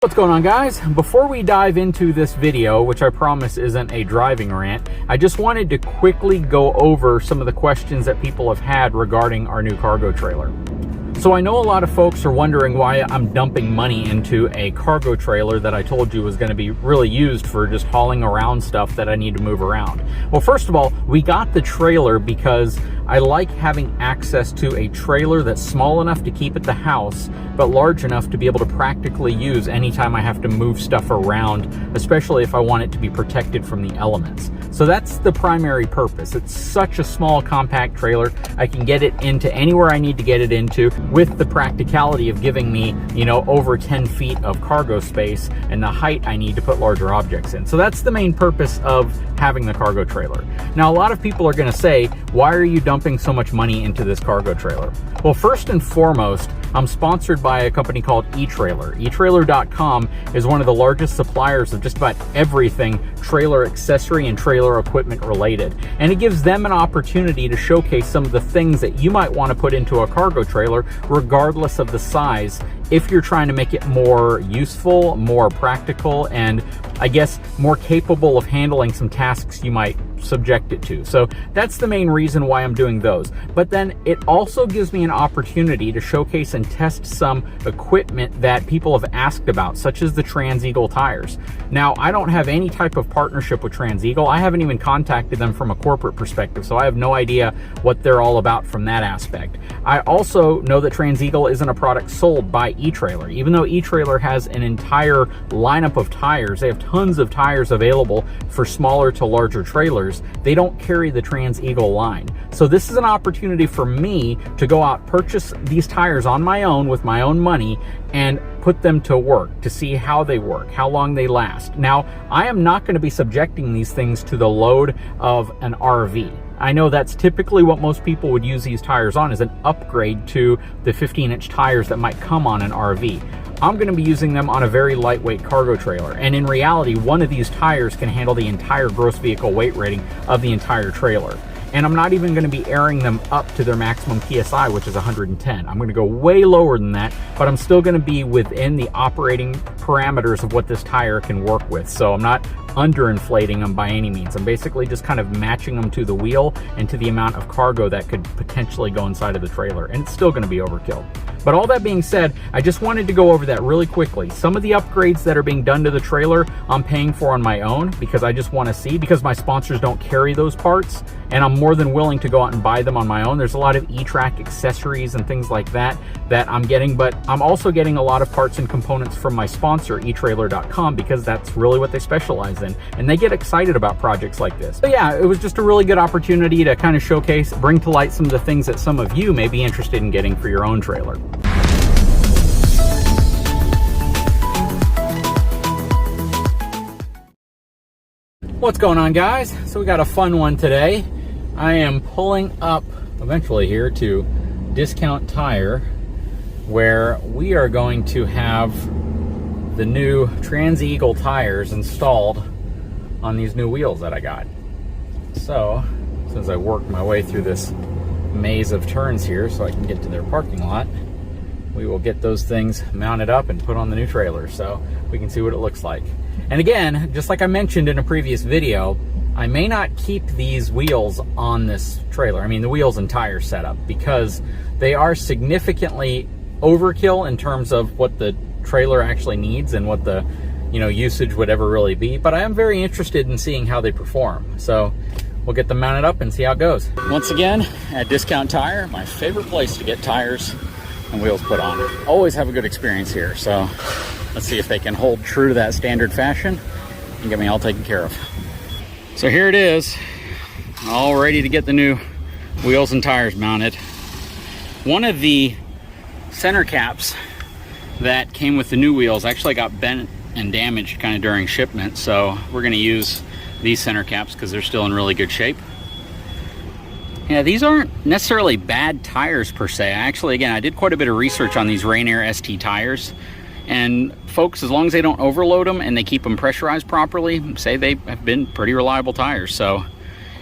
What's going on, guys? Before we dive into this video, which I promise isn't a driving rant, I just wanted to quickly go over some of the questions that people have had regarding our new cargo trailer. So I know a lot of folks are wondering why I'm dumping money into a cargo trailer that I told you was going to be really used for just hauling around stuff that I need to move around. Well, first of all, we got the trailer because I like having access to a trailer that's small enough to keep at the house, but large enough to be able to practically use anytime I have to move stuff around, especially if I want it to be protected from the elements. So that's the primary purpose. It's such a small, compact trailer. I can get it into anywhere I need to get it into with the practicality of giving me, over 10 feet of cargo space and the height I need to put larger objects in. So that's the main purpose of having the cargo trailer. Now, a lot of people are going to say, why are you dumping so much money into this cargo trailer? Well, first and foremost, I'm sponsored by a company called etrailer. Etrailer.com is one of the largest suppliers of just about everything trailer accessory and trailer equipment related. And it gives them an opportunity to showcase some of the things that you might want to put into a cargo trailer, regardless of the size, if you're trying to make it more useful, more practical, and I guess more capable of handling some tasks you might subject it to. So that's the main reason why I'm doing those. But then it also gives me an opportunity to showcase and test some equipment that people have asked about, such as the Transeagle tires. Now, I don't have any type of partnership with Transeagle. I haven't even contacted them from a corporate perspective, so I have no idea what they're all about from that aspect. I also know that Transeagle isn't a product sold by etrailer. Even though etrailer has an entire lineup of tires, they have tons of tires available for smaller to larger trailers, they don't carry the Transeagle line. So this is an opportunity for me to go out, purchase these tires on my own with my own money, and put them to work to see how they work, how long they last. Now, I am not going to be subjecting these things to the load of an RV. I know that's typically what most people would use these tires on, as an upgrade to the 15-inch tires that might come on an RV. I'm going to be using them on a very lightweight cargo trailer. And in reality, one of these tires can handle the entire gross vehicle weight rating of the entire trailer. And I'm not even going to be airing them up to their maximum PSI, which is 110. I'm going to go way lower than that, but I'm still going to be within the operating parameters of what this tire can work with. So I'm not underinflating them by any means. I'm basically just kind of matching them to the wheel and to the amount of cargo that could potentially go inside of the trailer. And it's still going to be overkill. But all that being said, I just wanted to go over that really quickly. Some of the upgrades that are being done to the trailer, I'm paying for on my own because I just want to see, because my sponsors don't carry those parts, and I'm more than willing to go out and buy them on my own. There's a lot of E-Track accessories and things like that I'm getting, but I'm also getting a lot of parts and components from my sponsor, etrailer.com, because that's really what they specialize in, and they get excited about projects like this. So yeah, it was just a really good opportunity to kind of showcase, bring to light some of the things that some of you may be interested in getting for your own trailer. What's going on, guys? So we got a fun one today. I am pulling up eventually here to Discount Tire, where we are going to have the new Transeagle tires installed on these new wheels that I got. So since I worked my way through this maze of turns here so I can get to their parking lot, we will get those things mounted up and put on the new trailer so we can see what it looks like. And again, just like I mentioned in a previous video, I may not keep these wheels on this trailer. I mean, the wheels and tire setup, because they are significantly overkill in terms of what the trailer actually needs and what the usage would ever really be. But I am very interested in seeing how they perform. So we'll get them mounted up and see how it goes. Once again, at Discount Tire, my favorite place to get tires and wheels put on. Always have a good experience here. So let's see if they can hold true to that standard fashion and get me all taken care of. So here it is, all ready to get the new wheels and tires mounted. One of the center caps that came with the new wheels actually got bent and damaged kind of during shipment, so we're going to use these center caps because they're still in really good shape. Yeah, these aren't necessarily bad tires per se. Again, I did quite a bit of research on these Rainier ST tires, and folks, as long as they don't overload them and they keep them pressurized properly, say they have been pretty reliable tires. So,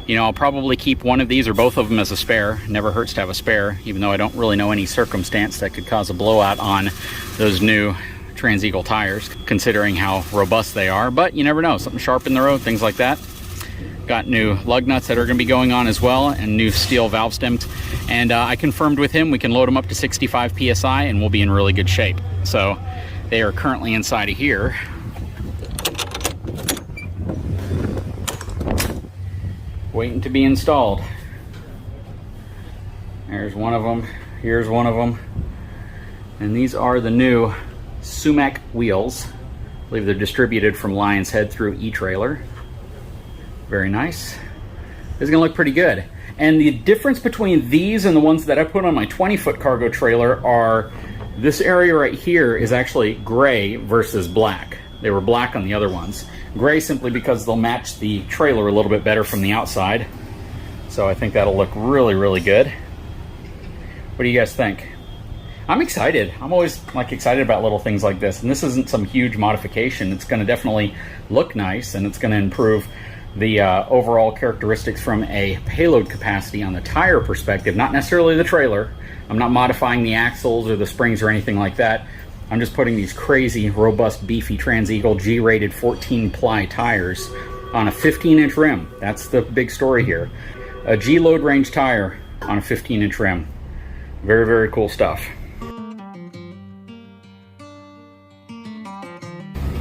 I'll probably keep one of these or both of them as a spare. Never hurts to have a spare, even though I don't really know any circumstance that could cause a blowout on those new Transeagle tires, considering how robust they are, but you never know, something sharp in the road, things like that. Got new lug nuts that are going to be going on as well, and new steel valve stems. And I confirmed with him we can load them up to 65 psi and we'll be in really good shape. So they are currently inside of here. Waiting to be installed. There's one of them. Here's one of them. And these are the new Sumac wheels. I believe they're distributed from Lion's Head through etrailer. Very nice. It's gonna look pretty good. And the difference between these and the ones that I put on my 20-foot cargo trailer are this area right here is actually gray versus black. They were black on the other ones. Gray simply because they'll match the trailer a little bit better from the outside. So I think that'll look really, really good. What do you guys think? I'm excited. I'm always excited about little things like this. And this isn't some huge modification. It's gonna definitely look nice, and it's gonna improve the overall characteristics from a payload capacity on the tire perspective, not necessarily the trailer. I'm not modifying the axles or the springs or anything like that. I'm just putting these crazy, robust, beefy Transeagle G-rated 14-ply tires on a 15-inch rim. That's the big story here. A G-load range tire on a 15-inch rim. Very, very cool stuff.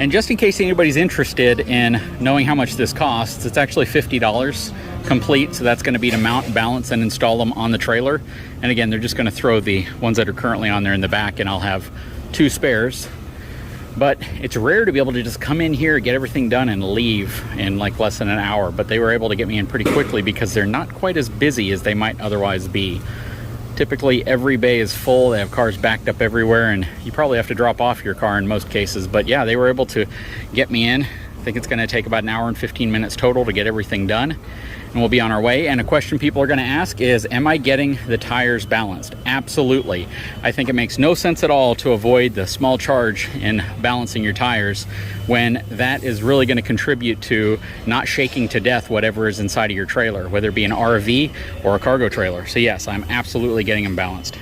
And just in case anybody's interested in knowing how much this costs, it's actually $50 complete. So that's going to be to mount, balance, and install them on the trailer. And again, they're just going to throw the ones that are currently on there in the back, and I'll have 2 spares. But it's rare to be able to just come in here, get everything done, and leave in like less than an hour. But they were able to get me in pretty quickly because they're not quite as busy as they might otherwise be. Typically every bay is full, they have cars backed up everywhere, and you probably have to drop off your car in most cases. But yeah, they were able to get me in. I think it's going to take about an hour and 15 minutes total to get everything done, and we'll be on our way. And a question people are going to ask is, am I getting the tires balanced? Absolutely. I think it makes no sense at all to avoid the small charge in balancing your tires when that is really going to contribute to not shaking to death whatever is inside of your trailer, whether it be an RV or a cargo trailer. So yes, I'm absolutely getting them balanced.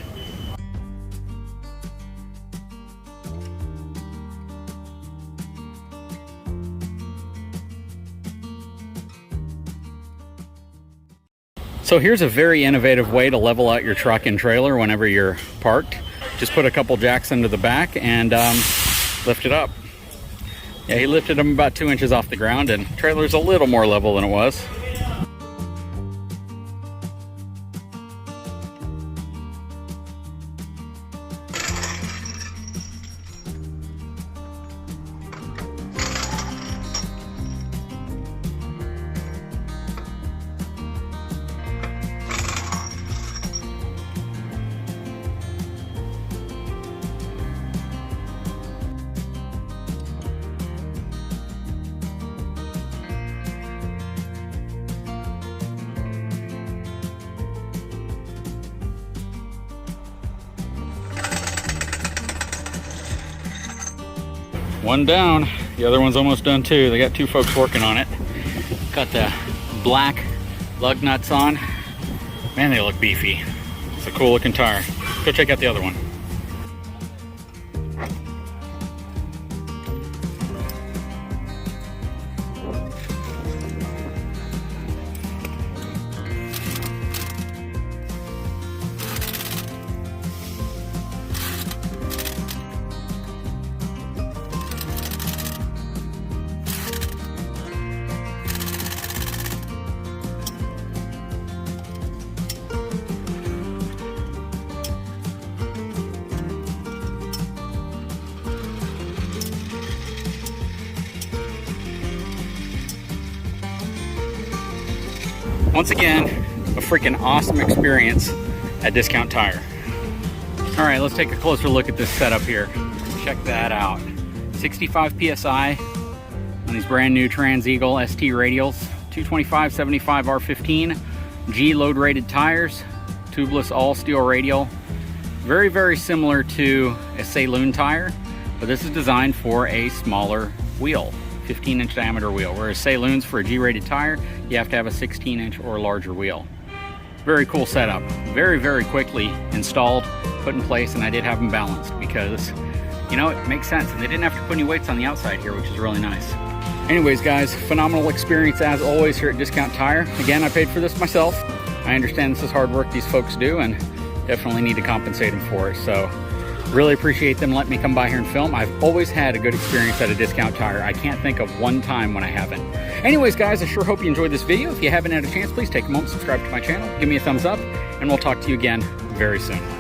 So here's a very innovative way to level out your truck and trailer whenever you're parked. Just put a couple jacks into the back and lift it up. Yeah, he lifted them about 2 inches off the ground, and the trailer's a little more level than it was. One down, the other one's almost done too. They got 2 folks working on it. Got the black lug nuts on. Man, they look beefy. It's a cool looking tire. Go check out the other one. Once again, a freaking awesome experience at Discount Tire. All right, let's take a closer look at this setup here. Check that out. 65 PSI on these brand new Transeagle ST radials, 225/75 R15, G load rated tires, tubeless all steel radial. Very, very similar to a Saloon tire, but this is designed for a smaller wheel. 15-inch diameter wheel, whereas Saloons for a G-rated tire, you have to have a 16-inch or larger wheel. Very cool setup. Very, very quickly installed, put in place, and I did have them balanced because you know, it makes sense. And they didn't have to put any weights on the outside here, which is really nice. Anyways, guys, phenomenal experience as always here at Discount Tire. Again, I paid for this myself. I understand this is hard work these folks do, and definitely need to compensate them for it. So really appreciate them letting me come by here and film. I've always had a good experience at a Discount Tire. I can't think of one time when I haven't. Anyways, guys, I sure hope you enjoyed this video. If you haven't had a chance, please take a moment, subscribe to my channel, give me a thumbs up, and we'll talk to you again very soon.